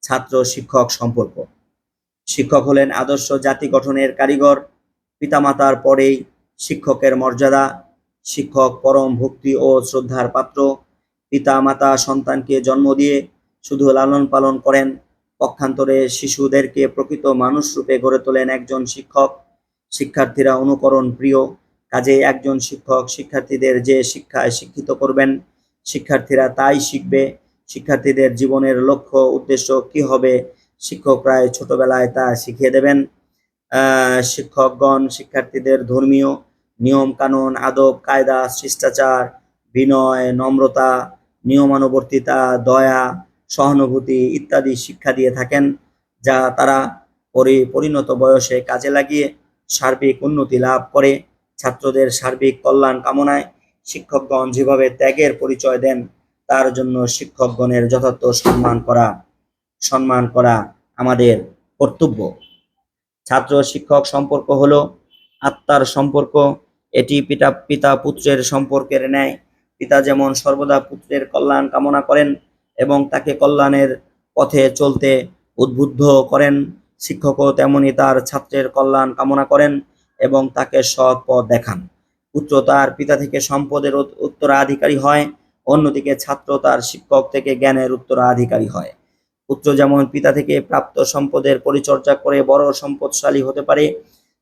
[SPEAKER 1] ছাত্র শিক্ষক সম্পর্ক। শিক্ষক হলেন আদর্শ জাতি গঠনের কারিগর। পিতামাতার পরেই শিক্ষকের মর্যাদা। শিক্ষক পরম ভক্তি ও শ্রদ্ধার পাত্র। পিতামাতা সন্তানকে জন্ম দিয়ে শুধু লালন পালন করেন, পক্ষান্তরে শিশুদেরকে প্রকৃত মানুষ রূপে গড়ে তোলেন একজন শিক্ষক। শিক্ষার্থীরা অনুকরণ প্রিয়। কাজেই একজন শিক্ষক শিক্ষার্থীদের যে শিক্ষায় শিক্ষিত করবেন, শিক্ষার্থীরা তাই শিখবে। শিক্ষার্থীদের জীবনের লক্ষ্য উদ্দেশ্য কি হবে, শিক্ষকরাই ছোটবেলায় তা শিখিয়ে দেবেন। শিক্ষকগণ শিক্ষার্থীদের ধর্মীয় নিয়ম কানুন, আদব কায়দা, শিষ্টাচার, বিনয়, নম্রতা, নিয়মানুবর্তিতা, দয়া, সহানুভূতি ইত্যাদি শিক্ষা দিয়ে থাকেন, যা তারা পরিণত বয়সে কাজে লাগিয়ে সার্বিক উন্নতি লাভ করে। ছাত্রদের সার্বিক কল্যাণ কামনায় শিক্ষকগণ যেভাবে ত্যাগের পরিচয় দেন, তার জন্য শিক্ষকগণের যথার্থ সম্মান করা আমাদের কর্তব্য। ছাত্র শিক্ষক সম্পর্ক হলো আত্মার সম্পর্ক। এটি পিতা পুত্রের সম্পর্কের ন্যায়। পিতা যেমন সর্বদা পুত্রের কল্যাণ কামনা করেন এবং তাকে কল্যাণের পথে চলতে উদ্বুদ্ধ করেন, শিক্ষকও তেমনি তার ছাত্রের কল্যাণ কামনা করেন এবং তাকে সৎ পথ দেখান। পুত্র তার পিতা থেকে সম্পদের উত্তরাধিকারী হয়, অন্যদিকে ছাত্র তার শিক্ষক থেকে জ্ঞানের উত্তরাধিকারী হয়। পুত্র যেমন পিতা থেকে প্রাপ্ত সম্পদের পরিচর্যা করে বড় সম্পদশালী হতে পারে,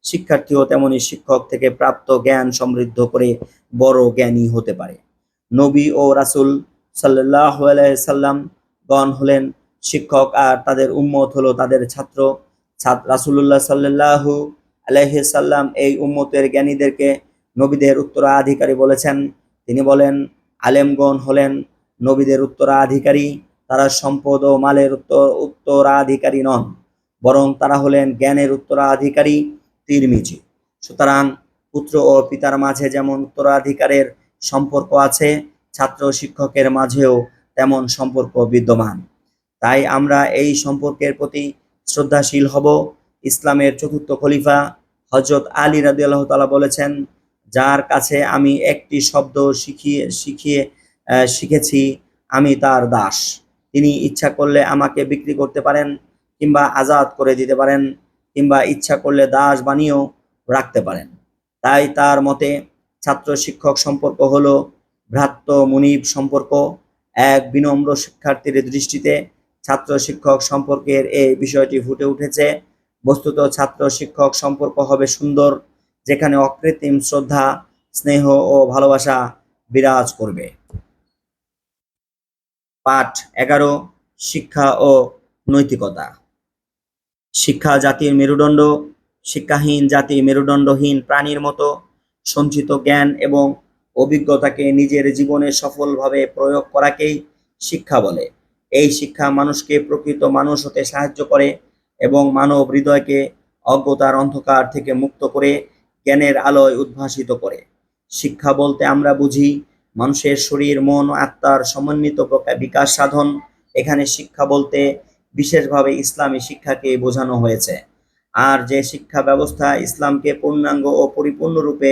[SPEAKER 1] শিক্ষার্থীও তেমনি শিক্ষক থেকে প্রাপ্ত জ্ঞান সমৃদ্ধ করে বড় জ্ঞানী হতে পারে। নবী ও রাসূল সাল্লাল্লাহু আলাইহি সাল্লাম গণ হলেন শিক্ষক আর তাদের উম্মত হলো তাদের ছাত্র। রাসূলুল্লাহ সাল্লাল্লাহু আলাইহি সাল্লাম এই উম্মতের জ্ঞানীদেরকে নবীদের উত্তরাধিকারী বলেছেন। তিনি বলেন, আলেমগণ হলেন নবীদের উত্তরাধিকারী, তারা সম্পদ ও মালের উত্তরাধিকারী নন, বরং তারা হলেন জ্ঞানের উত্তরাধিকারী। তিরমিজি। সুতরাং পুত্র ও পিতার মাঝে যেমন উত্তরাধিকারের সম্পর্ক আছে, ছাত্র শিক্ষকের মাঝেও তেমন সম্পর্ক বিদ্যমান। তাই আমরা এই সম্পর্কের প্রতি শ্রদ্ধাশীল হব। ইসলামের চতুর্থ খলিফা হযরত আলী রাদিয়াল্লাহু তাআলা বলেছেন, যার কাছে আমি একটি শব্দ শিখেছি, আমি তার দাস। তিনি ইচ্ছা করলে আমাকে বিক্রি করতে পারেন, কিংবা আজাদ করে দিতে পারেন, কিংবা ইচ্ছা করলে দাস বানিয়েও রাখতে পারেন। তাই তার মতে ছাত্র শিক্ষক সম্পর্ক হলো ভ্রাতৃ মুনিব সম্পর্ক। এক বিনম্র শিক্ষার্থীর দৃষ্টিতে ছাত্র শিক্ষক সম্পর্কের এই বিষয়টি ফুটে উঠেছে। বস্তুত ছাত্র শিক্ষক সম্পর্ক হবে সুন্দর, যেখানে অকৃত্রিম শ্রদ্ধা, স্নেহ ও ভালোবাসা বিরাজ করবে। পাঠ 11। শিক্ষা ও নৈতিকতা। শিক্ষা জাতির মেরুদণ্ড। শিক্ষাহীন জাতি মেরুদণ্ডহীন প্রাণীর মতো। সঞ্চিত জ্ঞান এবং অভিজ্ঞতাকে নিজের জীবনে সফলভাবে প্রয়োগ করাকেই শিক্ষা বলে। এই শিক্ষা মানুষকে প্রকৃত মানুষ হতে সাহায্য করে এবং মানব হৃদয়কে অজ্ঞতার অন্ধকার থেকে মুক্ত করে জ্ঞানের আলোয় উদ্ভাসিত করে। শিক্ষা বলতে আমরা বুঝি মানুষের শরীর, মন ও আত্মার সমন্বিত বিকাশ সাধন। এখানে শিক্ষা বলতে বিশেষভাবে ইসলামী শিক্ষাকে বোঝানো হয়েছে। আর যে শিক্ষা ব্যবস্থা ইসলামকে পূর্ণাঙ্গ ও পরিপূর্ণরূপে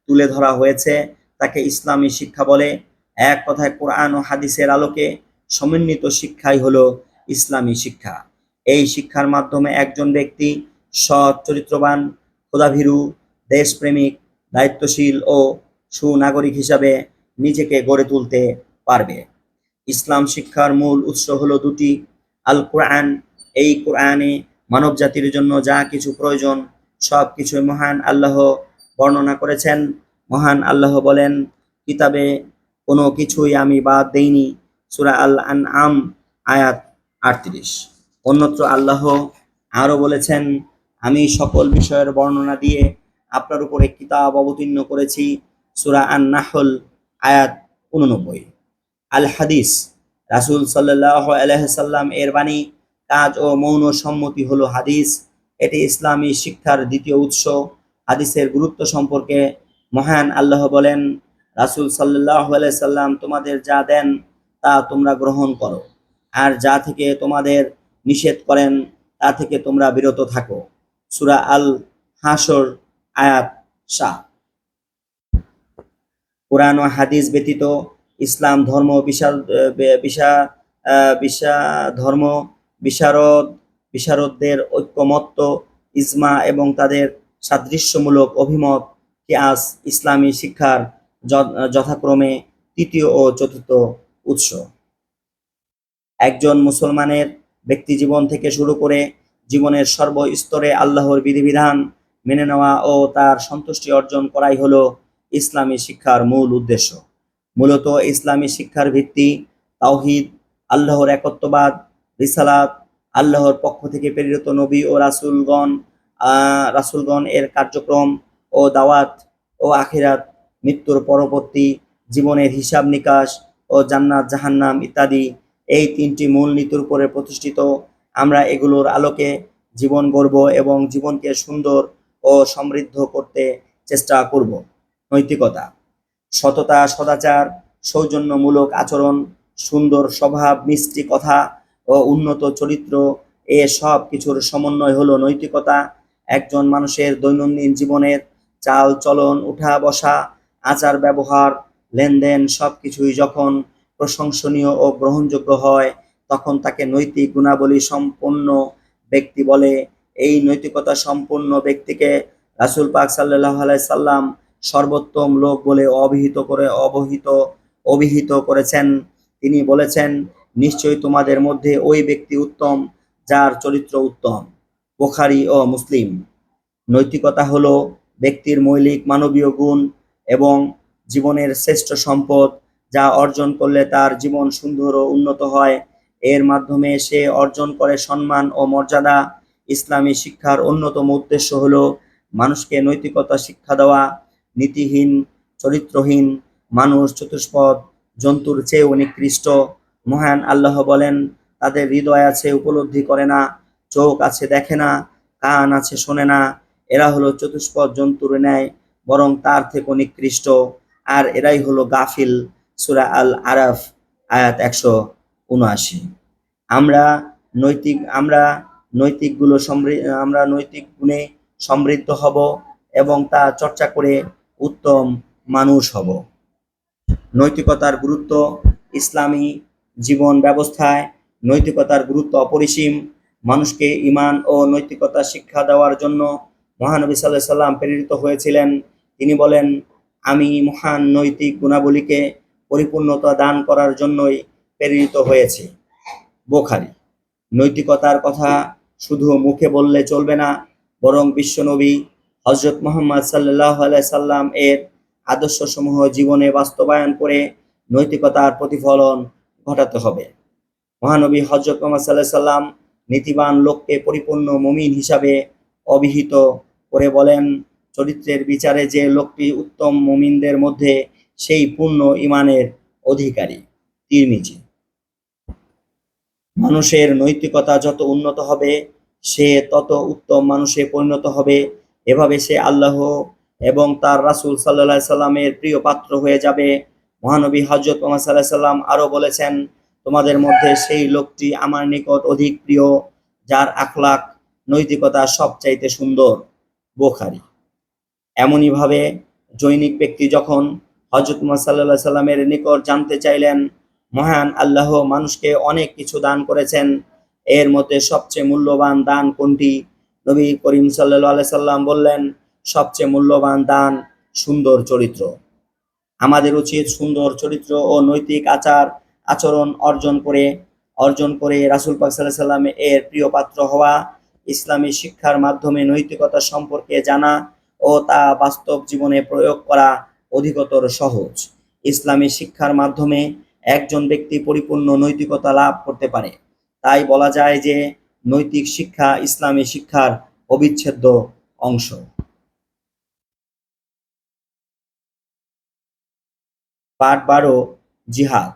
[SPEAKER 1] তুলে ধরা হয়েছে তাকে ইসলামী শিক্ষা বলে। এক কথায় কোরআন ও হাদিসের আলোকে সমন্বিত শিক্ষাই হলো ইসলামী শিক্ষা। এই শিক্ষার মাধ্যমে একজন ব্যক্তি সৎ, চরিত্রবান, খোদাভীরু, দেশপ্রেমিক, দায়িত্বশীল ও সুনাগরিক হিসাবে নিজেকে গড়ে তুলতে পারবে। ইসলাম শিক্ষার মূল উৎস হলো দুটি। আল কোরআন, এই কোরআনে মানব জাতির জন্য যা কিছু প্রয়োজন সব কিছুই মহান আল্লাহ বর্ণনা করেছেন। মহান আল্লাহ বলেন, কিতাবে কোনো কিছুই আমি বাদ দেইনি। সূরা আল আনআম আয়াত 38। অন্যত্র আল্লাহ আরো বলেছেন, আমি সকল বিষয়ের বর্ণনা দিয়ে আপনার উপরে কিতাব অবতীর্ণ করেছি। সূরা আন-নাহল আয়াত 89। আল হাদিস, রাসূল সাল্লাল্লাহু আলাইহি সাল্লাম এর বাণী, কাজ ও মৌন সম্মতি হলো হাদিস। এটি ইসলামী শিক্ষার দ্বিতীয় উৎস। হাদিসের গুরুত্ব সম্পর্কে মহান আল্লাহ বলেন, রাসূল সাল্লাল্লাহু আলাইহি সাল্লাম তোমাদের যা দেন তা তোমরা গ্রহণ করো, আর যা থেকে তোমাদের নিষেধ করেন তা থেকে তোমরা বিরত থাকো। সূরা আল হাসর আয়াত 7। কোরআন ও হাদিস ব্যতীত ইসলাম ধর্ম ধর্ম বিশারদদের ঐকমত্য, ইজমা এবং তাদের সাদৃশ্যমূলক অভিমত, কিয়াস ইসলামী শিক্ষার যথাক্রমে তৃতীয় ও চতুর্থ উৎস। একজন মুসলমানের ব্যক্তিজীবন থেকে শুরু করে জীবনের সর্বস্তরে আল্লাহর বিধিবিধান মেনে নেওয়া ও তার সন্তুষ্টি অর্জন করাই হলো ইসলামী শিক্ষার মূল উদ্দেশ্য। মূলত ইসলামী শিক্ষার ভিত্তি তাওহীদ, আল্লাহর একত্ববাদ, রিসালাত, আল্লাহর পক্ষ থেকে প্রেরিত নবী ও রাসূলগণ এর কার্যক্রম ও দাওয়াত ও আখিরাত, মৃত্যুর পরবর্তী জীবনের হিসাব নিকাশ ও জান্নাত জাহান্নাম ইত্যাদি। এই তিনটি মূল নীতির উপরে প্রতিষ্ঠিত। আমরা এগুলোর আলোকে জীবন গড়ব এবং জীবনকে সুন্দর ও সমৃদ্ধ করতে চেষ্টা করব। নৈতিকতা, সততা, সদাচার, সৌজন্যমূলক আচরণ, সুন্দর স্বভাব, মিষ্টি কথা ও উন্নত চরিত্র, এ সব কিছুর সমন্বয় হলো নৈতিকতা। একজন মানুষের দৈনন্দিন জীবনের চাল চলন, উঠা বসা, আচার ব্যবহার, লেনদেন সবকিছুই যখন প্রশংসনীয় ও গ্রহণযোগ্য হয় তখন তাকে নৈতিক গুণাবলী সম্পন্ন ব্যক্তি বলে। এই নৈতিকতা সম্পন্ন ব্যক্তিকে রাসূল পাক সাল্লাল্লাহু আলাইহি সাল্লাম সর্বোত্তম লোক বলে অভিহিত করেছেন। তিনি বলেছেন, নিশ্চয়ই তোমাদের মধ্যে ওই ব্যক্তি উত্তম যার চরিত্র উত্তম। বুখারী ও মুসলিম। নৈতিকতা হলো ব্যক্তির মৌলিক মানবীয় গুণ এবং জীবনের শ্রেষ্ঠ সম্পদ, যা অর্জন করলে তার জীবন সুন্দর ও উন্নত হয়। এর মাধ্যমে সে অর্জন করে সম্মান ও মর্যাদা। ইসলামী শিক্ষার অন্যতম উদ্দেশ্য হলো মানুষকে নৈতিকতা শিক্ষা দেওয়া। নীতিহীন, চরিত্রহীন, মানুষ চতুষ্পদ জন্তুর চেয়েও নিকৃষ্ট। মহান আল্লাহ বলেন, তাদের হৃদয় আছে উপলব্ধি করে না, চোখ আছে দেখে না, কান আছে শোনে না, এরা হলো চতুষ্পদ জন্তুর ন্যায়, বরং তার থেকে নিকৃষ্ট, আর এরাই হলো গাফিল। সূরা আল আরাফ আয়াত 179। আমরা আমরা আমরা নৈতিক গুণে সমৃদ্ধ হব এবং তা চর্চা করে উত্তম মানুষ হব। নৈতিকতার গুরুত্ব। ইসলামী জীবন ব্যবস্থায় নৈতিকতার গুরুত্ব অপরিসীম। মানুষকে ঈমান ও নৈতিকতা শিক্ষা দেওয়ার জন্য মহানবী সাল্লাল্লাহু আলাইহি সাল্লাম প্রেরিত হয়েছিলেন। তিনি বলেন, আমি মহান নৈতিক গুণাবলীকে পরিপূর্ণতা দান করার জন্যই প্রেরিত হয়েছি। বুখারী। নৈতিকতার কথা শুধু মুখে বললে চলবে না, বরং বিশ্বনবী হযরত মুহাম্মদ সাল্লাল্লাহু আলাইহি সাল্লাম এর আদর্শসমূহ জীবনে বাস্তবায়ন করে নৈতিকতার প্রতিফলন ঘটাতে হবে। মহানবী হযরত মুহাম্মদ সাল্লাল্লাহু আলাইহি সাল্লাম নীতিবান লোককে পরিপূর্ণ মুমিন হিসাবে অভিহিত করে বলেন, চরিত্রের বিচারে যে লোকটি উত্তম মুমিনদের মধ্যে, সেই পূর্ণ ঈমানের অধিকারী। তিরমিজি। মানুষের নৈতিকতা যত উন্নত হবে, সে তত উত্তম মানুষে পরিণত হবে। এভাবে সে আল্লাহ এবং তার রাসূল সাল্লাল্লাহু আলাইহি সাল্লামের প্রিয় পাত্র হয়ে যাবে। মহানবী হযরত মুহাম্মদ সাল্লাল্লাহু আলাইহি সাল্লাম আরো বলেছেন, তোমাদের মধ্যে সেই লোকটি আমার নিকট অধিক প্রিয়, যার আখলাক নৈতিকতা সবচাইতে সুন্দর। বুখারী। এমনিভাবে জৈনিক ব্যক্তি যখন হযরত মুহাম্মদ সাল্লাল্লাহু আলাইহি সাল্লামের নিকট জানতে চাইলেন, মহান আল্লাহ মানুষকে অনেক কিছু দান করেছেন, এর মধ্যে সবচেয়ে মূল্যবান দান কোনটি? নবী করিম সাল্লাল্লাহু আলাইহি সাল্লাম বললেন, সবচেয়ে মূল্যবান দান সুন্দর চরিত্র। আমাদের উচিত সুন্দর চরিত্র ও নৈতিক আচরণ অর্জন করে রাসূল পাক সাল্লাল্লাহু আলাইহি সাল্লাম এর প্রিয় পাত্র হওয়া। ইসলামী শিক্ষার মাধ্যমে নৈতিকতা সম্পর্কে জানা ও তা বাস্তব জীবনে প্রয়োগ করা অধিকতর সহজ। ইসলামী শিক্ষার মাধ্যমে একজন ব্যক্তি পরিপূর্ণ নৈতিকতা লাভ করতে পারে। তাই বলা যায় যে নৈতিক শিক্ষা ইসলামী শিক্ষার অবিচ্ছেদ্য অংশ। পাঠ 12, জিহাদ।